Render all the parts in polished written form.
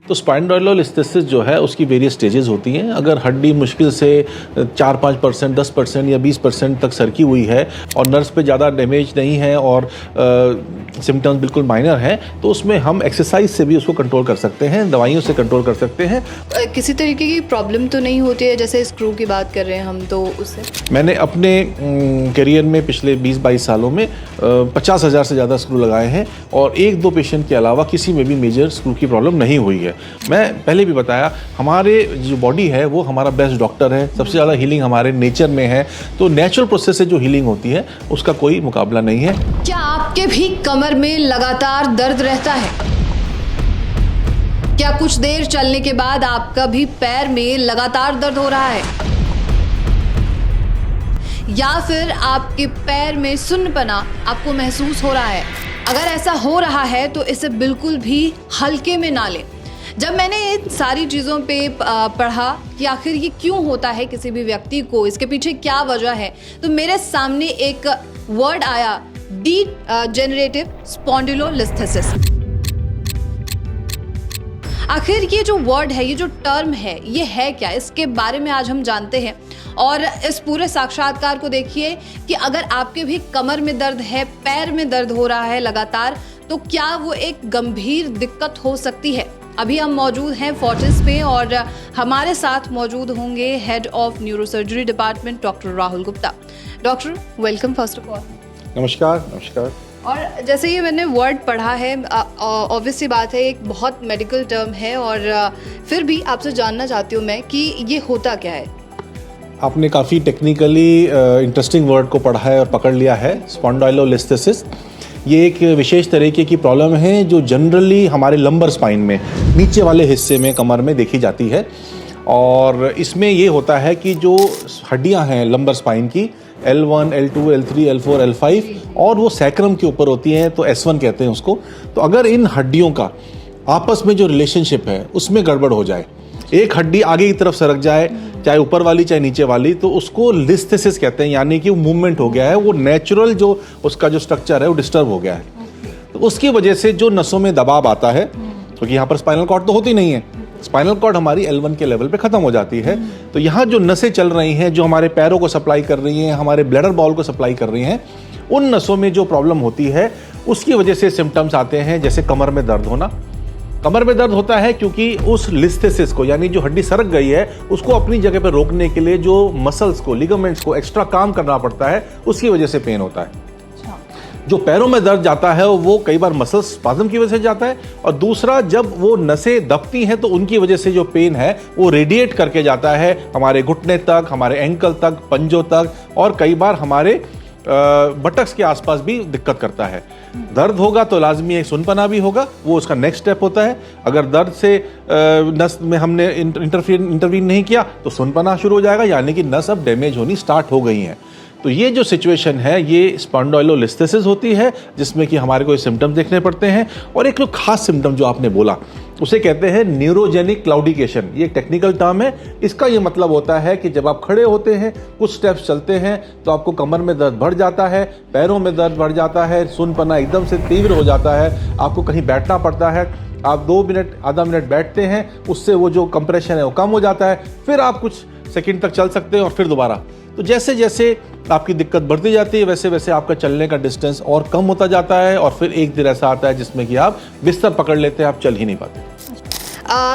तो स्पाइनोइलोलिस्थेसिस जो है उसकी वेरियस स्टेजेस होती हैं। अगर हड्डी मुश्किल से 4-5%, 10% या 20% तक सरकी हुई है और नर्व्स पे ज़्यादा डैमेज नहीं है और सिम्टम्स बिल्कुल माइनर हैं, तो उसमें हम एक्सरसाइज से भी उसको कंट्रोल कर सकते हैं, दवाइयों से कंट्रोल कर सकते हैं। किसी तरीके की प्रॉब्लम तो नहीं होती है, जैसे स्क्रू की बात कर रहे हैं हम, तो उससे मैंने अपने करियर में पिछले 20-22 सालों में 50,000 से ज़्यादा स्क्रू लगाए हैं और 1-2 पेशेंट के अलावा किसी में भी मेजर स्क्रू की प्रॉब्लम नहीं हुई है। मैं पहले भी बताया, हमारे जो बॉडी है वो हमारा बेस्ट डॉक्टर है, सबसे ज़्यादा हीलिंग हमारे नेचर में है, तो नेचुरल प्रोसेस से जो हीलिंग होती है उसका कोई मुकाबला नहीं है। क्या आपके भी कमर में लगातार दर्द रहता है? क्या कुछ देर चलने के बाद आपका भी पैर में लगातार दर्द हो रहा है? या फिर आपके पैर में सुन्नपना आपको महसूस हो रहा है? अगर ऐसा हो रहा है तो इसे बिल्कुल भी हल्के में ना लें। जब मैंने इन सारी चीज़ों पे पढ़ा कि आखिर ये क्यों होता है किसी भी व्यक्ति को, इसके पीछे क्या वजह है, तो मेरे सामने एक वर्ड आया, डीजेनरेटिव स्पॉन्डिलोलिस्थेसिस। आखिर ये जो वर्ड है, ये जो टर्म है, ये है क्या? इसके बारे में आज हम जानते हैं। और इस पूरे साक्षात्कार को देखिए कि अगर आपके भी कमर में दर्द है, पैर में दर्द हो रहा है लगातार, तो क्या वो एक गंभीर दिक्कत हो सकती है। अभी हम मौजूद हैं फोर्टिस पे और हमारे साथ मौजूद होंगे head of neurosurgery department doctor Rahul Gupta. Doctor, welcome first of all. नमस्कार। नमस्कार। और जैसे ये मैंने वर्ड पढ़ा है, ऑब्वियस सी बात है, एक बहुत मेडिकल टर्म है, और फिर भी आपसे जानना चाहती हूँ मैं कि ये होता क्या है। आपने काफ़ी टेक्निकली इंटरेस्टिंग वर्ड को पढ़ा है और पकड़ लिया है। स्पॉन्डिलोलिस्थेसिस ये एक विशेष तरीके की प्रॉब्लम है जो जनरली हमारे लंबर स्पाइन में, नीचे वाले हिस्से में, कमर में देखी जाती है। और इसमें ये होता है कि जो हड्डियां हैं लंबर स्पाइन की, L1, L2, L3, L4, L5, और वो सैक्रम के ऊपर होती हैं, तो S1 कहते हैं उसको। तो अगर इन हड्डियों का आपस में जो रिलेशनशिप है उसमें गड़बड़ हो जाए, एक हड्डी आगे की तरफ सरक जाए, चाहे ऊपर वाली चाहे नीचे वाली, तो उसको लिस्थेसिस कहते हैं, यानी कि मूवमेंट हो गया है, वो नेचुरल जो उसका जो स्ट्रक्चर है वो डिस्टर्ब हो गया है। तो उसकी वजह से जो नसों में दबाव आता है, क्योंकि यहाँ पर स्पाइनल कॉर्ड तो होती नहीं है, स्पाइनल कॉर्ड हमारी L1 के लेवल पे खत्म हो जाती है, तो यहाँ जो नसें चल रही हैं, जो हमारे पैरों को सप्लाई कर रही हैं, हमारे ब्लैडर बॉल को सप्लाई कर रही हैं, उन नसों में जो प्रॉब्लम होती है उसकी वजह से सिम्टम्स आते हैं, जैसे कमर में दर्द होना। कमर में दर्द होता है क्योंकि उस लिस्थेसिस को, यानी जो हड्डी सरक गई है, उसको अपनी जगह पर रोकने के लिए जो मसल्स को, लिगामेंट्स को एक्स्ट्रा काम करना पड़ता है, उसकी वजह से पेन होता है। जो पैरों में दर्द जाता है वो कई बार मसल स्पाज्म की वजह से जाता है, और दूसरा जब वो नसें दबती हैं तो उनकी वजह से जो पेन है वो रेडिएट करके जाता है हमारे घुटने तक, हमारे एंकल तक, पंजों तक, और कई बार हमारे बटक्स के आसपास भी दिक्कत करता है। दर्द होगा तो लाजमी एक सुनपना भी होगा, वो उसका नेक्स्ट स्टेप होता है। अगर दर्द से नस में हमने इंटरवीन नहीं किया तो सुनपना शुरू हो जाएगा, यानी कि नस अब डैमेज होनी स्टार्ट हो गई है। तो ये जो सिचुएशन है ये स्पॉन्डिलोलिस्थेसिस होती है, जिसमें कि हमारे को सिम्टम्स देखने पड़ते हैं। और एक जो खास सिम्टम जो आपने बोला उसे कहते हैं न्यूरोजेनिक क्लाउडिकेशन। ये एक टेक्निकल टर्म है। इसका ये मतलब होता है कि जब आप खड़े होते हैं, कुछ स्टेप्स चलते हैं, तो आपको कमर में दर्द बढ़ जाता है, पैरों में दर्द बढ़ जाता है, सुनपना एकदम से तीव्र हो जाता है, आपको कहीं बैठना पड़ता है, आप 2 मिनट, आधा मिनट बैठते हैं, उससे वो जो कंप्रेशन है वो कम हो जाता है, फिर आप कुछ सेकंड तक चल सकते हैं और फिर दोबारा। तो जैसे जैसे आपकी दिक्कत बढ़ती जाती है वैसे वैसे आपका चलने का डिस्टेंस और कम होता जाता है, और फिर एक दिन ऐसा आता है जिसमें कि आप बिस्तर पकड़ लेते हैं, आप चल ही नहीं पाते।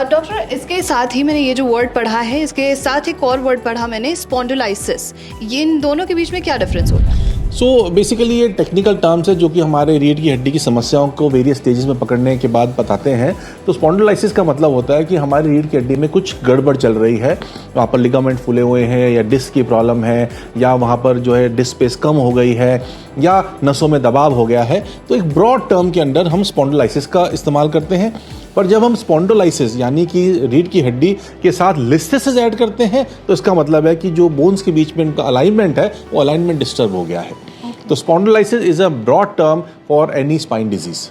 डॉक्टर, इसके साथ ही मैंने ये जो वर्ड पढ़ा है, इसके साथ एक और वर्ड पढ़ा मैंने, स्पॉन्डिलाइसिस। ये इन दोनों के बीच में क्या डिफरेंस होता है? सो बेसिकली ये टेक्निकल टर्म्स है जो कि हमारे रीढ़ की हड्डी की समस्याओं को वेरियस स्टेजेस में पकड़ने के बाद बताते हैं। तो स्पॉन्डिलाइसिस का मतलब होता है कि हमारी रीढ़ की हड्डी में कुछ गड़बड़ चल रही है, वहाँ पर लिगामेंट फूले हुए हैं, या डिस्क की प्रॉब्लम है, या वहाँ पर जो है डिस्क स्पेस कम हो गई है, या नसों में दबाव हो गया है। तो एक ब्रॉड टर्म के अंडर हम स्पॉन्डिलाइसिस का इस्तेमाल करते हैं। पर जब हम स्पॉन्डिलाइसिस यानी कि रीढ़ की हड्डी के साथ लिस्थेसिस ऐड करते हैं, तो इसका मतलब है कि जो बोन्स के बीच में इनका अलाइनमेंट है वो अलाइनमेंट डिस्टर्ब हो गया है। तो spondylosis is a broad term for any spine disease.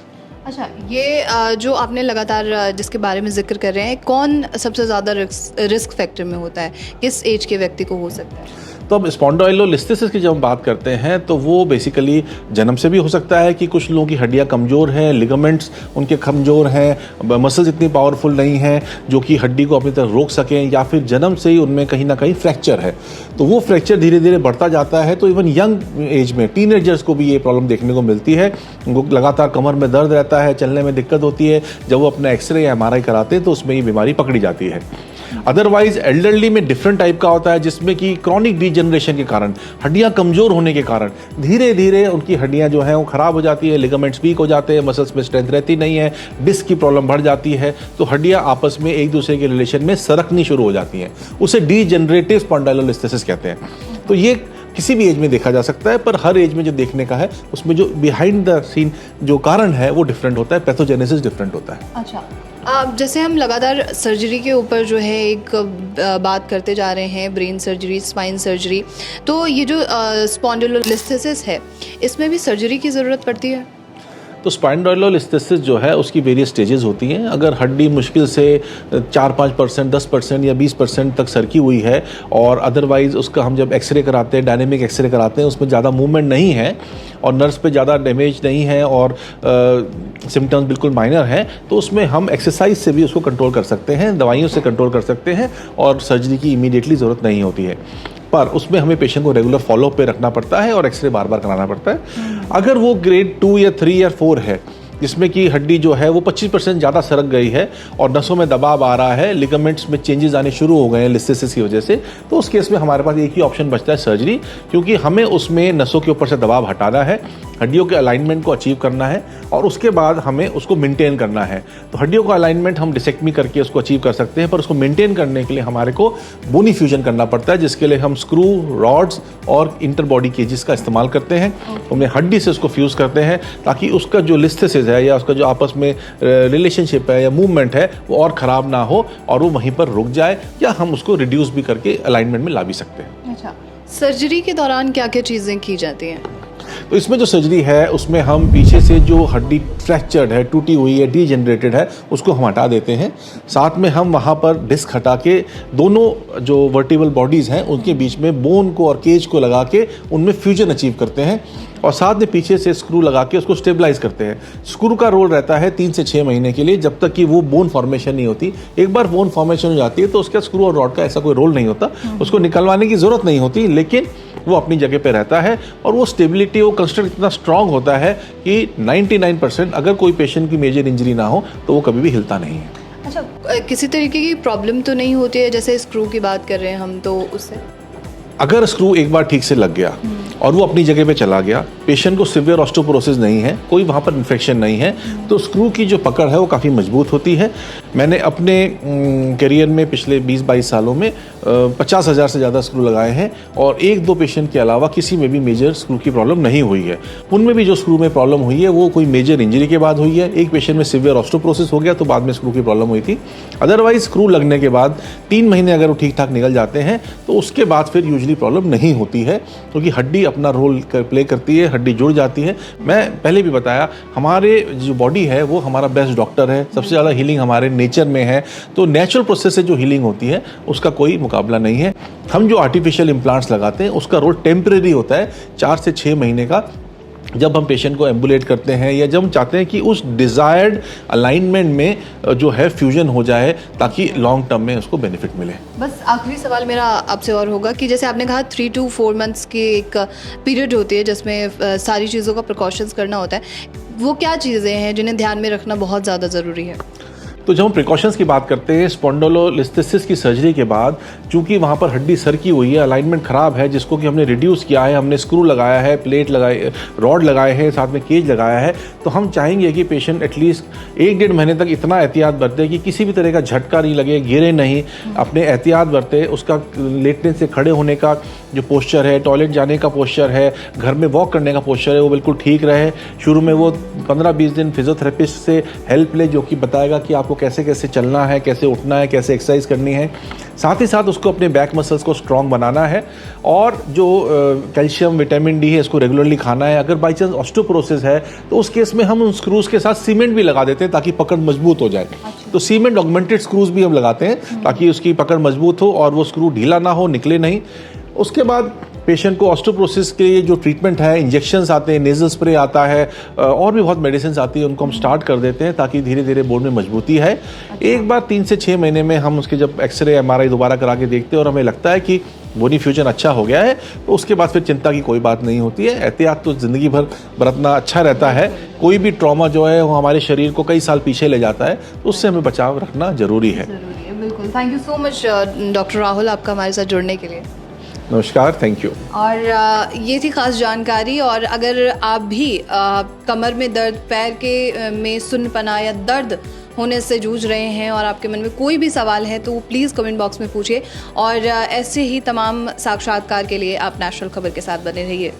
अच्छा, ये जो आपने लगातार जिसके बारे में जिक्र कर रहे हैं, कौन सबसे ज़्यादा रिस्क फैक्टर में होता है, किस एज के व्यक्ति को हो सकता है? तो अब स्पॉन्डिलोलिस्थेसिस की जब हम बात करते हैं तो वो बेसिकली जन्म से भी हो सकता है कि कुछ लोगों की हड्डियां कमज़ोर हैं, लिगामेंट्स उनके कमज़ोर हैं, मसल्स इतनी पावरफुल नहीं हैं जो कि हड्डी को अपनी तरफ रोक सकें, या फिर जन्म से ही उनमें कहीं ना कहीं फ्रैक्चर है। तो वो फ्रैक्चर धीरे धीरे बढ़ता जाता है। तो इवन यंग एज में टीनेजर्स को भी ये प्रॉब्लम देखने को मिलती है। उनको लगातार कमर में दर्द रहता है, चलने में दिक्कत होती है। जब वो अपना एक्सरे या MRI कराते हैं तो उसमें ये बीमारी पकड़ी जाती है। अदरवाइज एल्डरली में डिफरेंट टाइप का होता है, जिसमें कि क्रॉनिक डीजनरेशन के कारण, हड्डियां कमजोर होने के कारण धीरे धीरे उनकी हड्डियां जो हैं वो खराब हो जाती है, लिगामेंट्स वीक हो जाते हैं, मसल्स में स्ट्रेंथ रहती नहीं है, डिस्क की प्रॉब्लम बढ़ जाती है, तो हड्डियां आपस में एक दूसरे के रिलेशन में सरकनी शुरू हो जाती हैं। उसे डीजनरेटिव स्पॉन्डिलोलिस्थेसिस कहते हैं। तो ये किसी भी एज में देखा जा सकता है, पर हर एज में जो देखने का है उसमें जो बिहाइंड द सीन जो कारण है वो डिफरेंट होता है, पैथोजेनेसिस डिफरेंट होता है। अच्छा, जैसे हम लगातार सर्जरी के ऊपर जो है एक बात करते जा रहे हैं, ब्रेन सर्जरी, स्पाइन सर्जरी, तो ये जो स्पॉन्डिलोलिस्थेसिस है इसमें भी सर्जरी की ज़रूरत पड़ती है? तो स्पाइनोलिस्थेसिस जो है उसकी वेरियस स्टेजेस होती हैं। अगर हड्डी मुश्किल से 4-5%, 10% या 20% तक सरकी हुई है और अदरवाइज़ उसका हम जब एक्सरे कराते हैं, डायनेमिक एक्सरे कराते हैं, उसमें ज़्यादा मूवमेंट नहीं है और नर्व्स पे ज़्यादा डैमेज नहीं है और सिम्टम्स बिल्कुल माइनर हैं, तो उसमें हम एक्सरसाइज से भी उसको कंट्रोल कर सकते हैं, दवाइयों से कंट्रोल कर सकते हैं और सर्जरी की इमीडिएटली ज़रूरत नहीं होती है। पर उसमें हमें पेशेंट को रेगुलर फॉलोअप पे रखना पड़ता है और एक्सरे बार बार कराना पड़ता है। अगर वो ग्रेड 2 या 3 या 4 है, जिसमें कि हड्डी जो है वो 25% ज़्यादा सरक गई है और नसों में दबाव आ रहा है, लिगामेंट्स में चेंजेस आने शुरू हो गए हैं लिस्थेसिस की वजह से, तो उस केस में हमारे पास एक ही ऑप्शन बचता है सर्जरी, क्योंकि हमें उसमें नसों के ऊपर से दबाव हटाना है, हड्डियों के अलाइनमेंट को अचीव करना है और उसके बाद हमें उसको मेंटेन करना है। तो हड्डियों का अलाइनमेंट हम डिसेक्टमी करके उसको अचीव कर सकते हैं, पर उसको मेंटेन करने के लिए हमारे को बोनी फ्यूजन करना पड़ता है, जिसके लिए हम स्क्रू, रॉड्स और इंटरबॉडी केजेस का इस्तेमाल करते हैं। उन्हें हड्डी से उसको फ्यूज़ करते हैं ताकि उसका जो लिस्थेसिस है या उसका जो आपस में रिलेशनशिप है या मूवमेंट है वो और ख़राब ना हो और वो वहीं पर रुक जाए, या हम उसको रिड्यूस भी करके अलाइनमेंट में ला भी सकते हैं। अच्छा, सर्जरी के दौरान क्या क्या चीज़ें की जाती हैं? तो इसमें जो सर्जरी है उसमें हम पीछे से जो हड्डी फ्रैक्चर्ड है, टूटी हुई है, डीजनरेटेड है, उसको हम हटा देते हैं। साथ में हम वहाँ पर डिस्क हटा के दोनों जो वर्टिबल बॉडीज़ हैं उनके बीच में बोन को और केज को लगा के उनमें फ्यूजन अचीव करते हैं और साथ में पीछे से स्क्रू लगा के उसको स्टेबलाइज करते हैं। स्क्रू का रोल रहता है 3 से 6 महीने के लिए, जब तक कि वो बोन फॉर्मेशन नहीं होती। एक बार बोन फॉर्मेशन हो जाती है तो उसका स्क्रू और रॉड का ऐसा कोई रोल नहीं होता, उसको निकलवाने की ज़रूरत नहीं होती, लेकिन वो अपनी जगह पे रहता है और वो स्टेबिलिटी, वो कंस्ट्रक्ट इतना स्ट्रांग होता है कि 99% अगर कोई पेशेंट की मेजर इंजरी ना हो तो वो कभी भी हिलता नहीं है। अच्छा, किसी तरीके की प्रॉब्लम तो नहीं होती है, जैसे स्क्रू की बात कर रहे हैं हम, तो उससे अगर स्क्रू एक बार ठीक से लग गया और वो अपनी जगह पे चला गया, पेशेंट को सिवियर ऑस्टियोपोरोसिस नहीं है, कोई वहाँ पर इन्फेक्शन नहीं है, तो स्क्रू की जो पकड़ है वो काफ़ी मजबूत होती है। मैंने अपने करियर में पिछले 20-22 सालों में 50,000 से ज़्यादा स्क्रू लगाए हैं और 1-2 पेशेंट के अलावा किसी में भी मेजर स्क्रू की प्रॉब्लम नहीं हुई है। उनमें भी जो स्क्रू में प्रॉब्लम हुई है वो कोई मेजर इंजरी के बाद हुई है। एक पेशेंट में सिवियर ऑस्टियोपोरोसिस हो गया तो बाद में स्क्रू की प्रॉब्लम हुई थी। अदरवाइज स्क्रू लगने के बाद 3 महीने अगर वो ठीक ठाक निकल जाते हैं तो उसके बाद फिर यूजली प्रॉब्लम नहीं होती है, क्योंकि हड्डी अपना रोल प्ले करती है, हड्डी जुड़ जाती है। मैं पहले भी बताया, हमारे जो बॉडी है वो हमारा बेस्ट डॉक्टर है, सबसे ज़्यादा हीलिंग हमारे नेचर में है। तो नेचुरल प्रोसेस से जो हीलिंग होती है उसका कोई मुकाबला नहीं है। हम जो आर्टिफिशियल इम्प्लांट्स लगाते हैं उसका रोल टेम्परेरी होता है, 4 से 6 महीने का, जब हम पेशेंट को एम्बुलेट करते हैं या जब हम चाहते हैं कि उस डिज़ायर्ड अलाइनमेंट में जो है फ्यूजन हो जाए ताकि लॉन्ग टर्म में उसको बेनिफिट मिले। बस आखिरी सवाल मेरा आपसे और होगा कि जैसे आपने कहा 3 to 4 मंथ्स की एक पीरियड होती है जिसमें सारी चीज़ों का प्रिकॉशंस करना होता है, वो क्या चीज़ें हैं जिन्हें ध्यान में रखना बहुत ज़्यादा ज़रूरी है? तो जब हम प्रिकॉशंस की बात करते हैं, स्पॉन्डिलोलिस्थेसिस की सर्जरी के बाद चूंकि वहाँ पर हड्डी सरकी हुई है, अलाइनमेंट ख़राब है, जिसको कि हमने रिड्यूस किया है, हमने स्क्रू लगाया है, प्लेट लगाए, रॉड लगाए हैं, साथ में केज लगाया है, तो हम चाहेंगे कि पेशेंट एटलीस्ट 1-1.5 महीने तक इतना एहतियात बरते कि किसी भी तरह का झटका नहीं लगे, गिरे नहीं, अपने एहतियात बरते। उसका लेटने से खड़े होने का जो पोस्चर है, टॉयलेट जाने का पोस्चर है, घर में वॉक करने का पोस्चर है, वो बिल्कुल ठीक रहे। शुरू में वो 15-20 दिन फिजियोथेरेपिस्ट से हेल्प ले, जो कि बताएगा कि आपको कैसे कैसे चलना है, कैसे उठना है, कैसे एक्सरसाइज करनी है। साथ ही साथ उसको अपने बैक मसल्स को स्ट्रॉन्ग बनाना है और जो कैल्शियम, विटामिन डी है, इसको रेगुलरली खाना है। अगर बाई चांस ऑस्टियोपोरोसिस है तो उस केस में हम उन स्क्रूज के साथ सीमेंट भी लगा देते हैं ताकि पकड़ मजबूत हो जाए। तो सीमेंट ऑगमेंटेड स्क्रूज भी हम लगाते हैं ताकि उसकी पकड़ मजबूत हो और वो स्क्रू ढीला ना हो, निकले नहीं। उसके बाद पेशेंट को ऑस्टियोपोरोसिस के लिए जो ट्रीटमेंट है, इंजेक्शंस आते हैं, नेजल स्प्रे आता है, और भी बहुत मेडिसिन आती है, उनको हम स्टार्ट कर देते हैं ताकि धीरे धीरे बोन में मजबूती है। एक बार 3 से 6 महीने में हम उसके जब एक्सरे MRI दोबारा करा के देखते हैं और हमें लगता है कि बोनी फ्यूजन अच्छा हो गया है, तो उसके बाद फिर चिंता की कोई बात नहीं होती है। एहतियात तो ज़िंदगी भर बरतना अच्छा रहता है। कोई भी ट्रॉमा जो है वो हमारे शरीर को कई साल पीछे ले जाता है, तो उससे हमें बचाव रखना ज़रूरी है। बिल्कुल। Thank you so much doctor Rahul, आपका हमारे साथ जुड़ने के लिए। नमस्कार, थैंक यू। और ये थी खास जानकारी। और अगर आप भी कमर में दर्द, पैर के में सुन्नपना या दर्द होने से जूझ रहे हैं और आपके मन में कोई भी सवाल है, तो प्लीज़ कमेंट बॉक्स में पूछिए। और ऐसे ही तमाम साक्षात्कार के लिए आप नेशनल खबर के साथ बने रहिए।